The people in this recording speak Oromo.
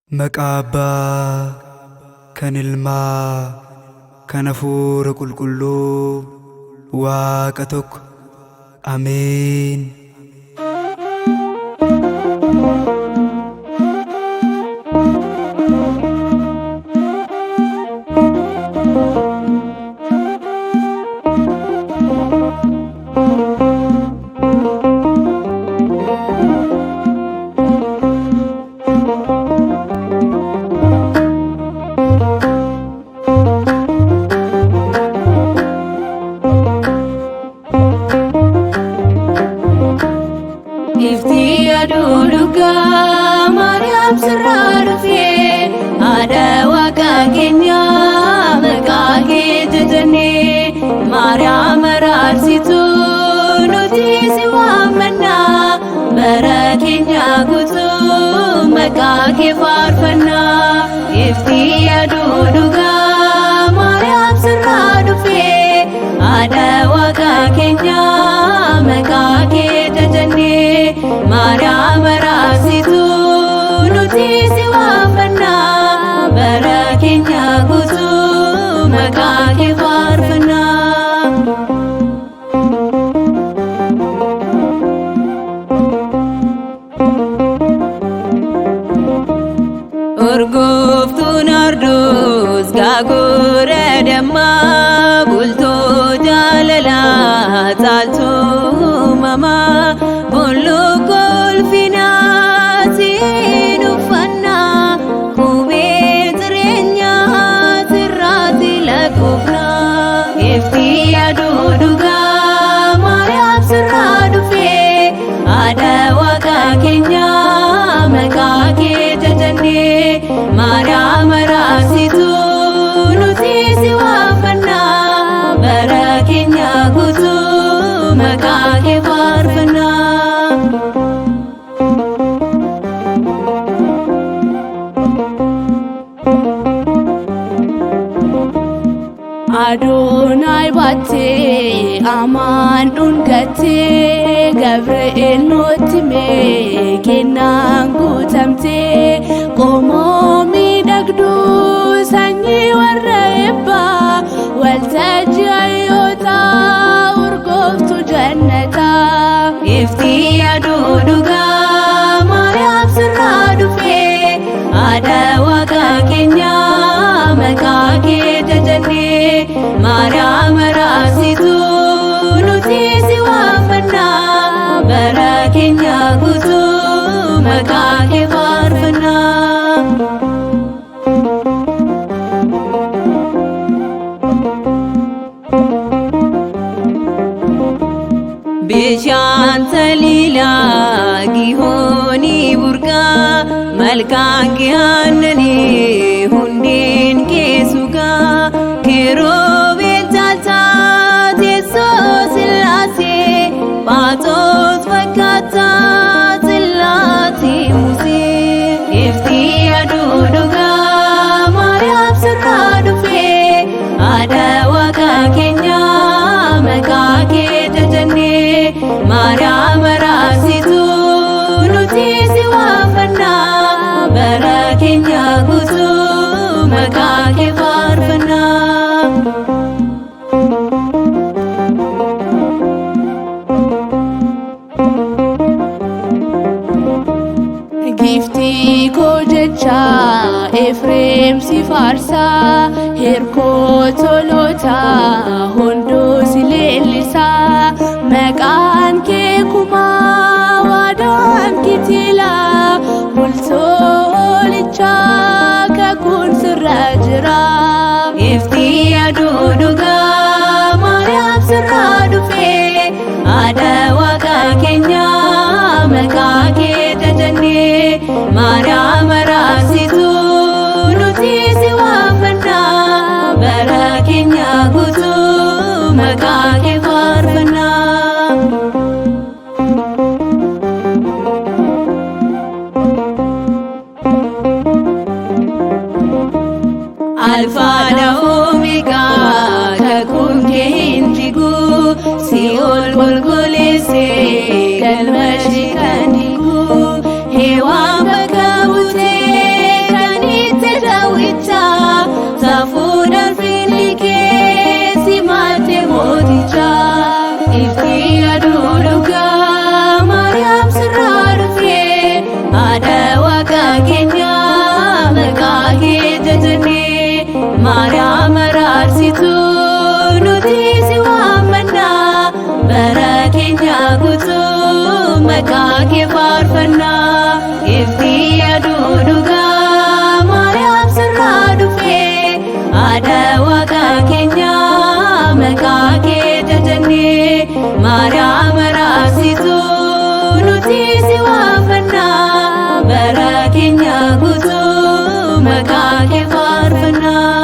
Maqaaba kan ilmaa kan hafuura qulqulluu Waaqa tokko Ameen. Duduga Mariam sirrarufe ada Waaqa keenya maqaa kee jajannee Mariam araarsitu nuti si waammanna bara keenya guutuu maqaa kee faarfanna. Ifti duduga Mariam sirrarufe ada Waaqa keenya maqaa kee jajannee Mariam araarsitu nuti si waammanna bara keenya guutuu maqaa kee faarfanna. Urgooftuun arduus gaagura dammaa bultoo jaalalaa caaltuu mamaa bullukkoo ulfinaa siin uffannaa qubee jireenyaa sirraatti lakkoofnaa. Ifti dudugaa Mariam sirraa dhufee ada Waaqa keenya maqaa kee jajannee Mariam araarsitu nuti si waammanna bara keenya guutuu maqaa kee faarfanna. Adonai baattee amaan dhungattee Gabri'eel nutti mee kennaan guutamtee qomoo miidhagduu sanyii warra eebbaa waltajjii hayyootaa urgooftuu jannataa. Ifti dudugaa Mariam sirraa dhufee ada Waaqa keenya maqaa kee jajannee Mariam araarsitu nuti si waammanna bara keenya guutuu maqaa kee faarfanna. Bishaan taliilaa Gihoonii burqaa malkaan kee aannanii hundeen kee sugaa Kiruubeel caalchaa teessoo Sillaasee Phaaxoos fakkaataa Sillaatti Musee. Ifti dudugaa Mariam sirraa dhufee ada Waaqa keenya maqaa kee jajannee Mariam araarsitu nuti si waammanna bara keenya guutuu maqaa kee faarfanna. Giftii koo jecha Efreem si faarsaa hirkoo tolootaa hunduu si leellisaa maqaan kee kumaa waadaan kitilaa bultoo oolichaa kakuun sirra jira. Ifti dudugaa Mariam sirraa dhufee ada Waaqa keenya maqaa kee jajannee Mariam araarsitu nuti si waammanna bara keenya guutuu maqaa kee faarfanna. Alfaadha Omeegaa kakuun kee hin jigu Si'ool qulqulleessee galma ishee kan digu Heewaan bakka buutee guutuu maqaa kee faarfannaa. Iftii aduu dhugaa Maariyaam sirraa dhufee haadha Waaqa keenyaa maqaa kee jajannee. Maariyaam araarsituu nuti si waamannaa bara keenya guutuu maqaa kee faarfannaa.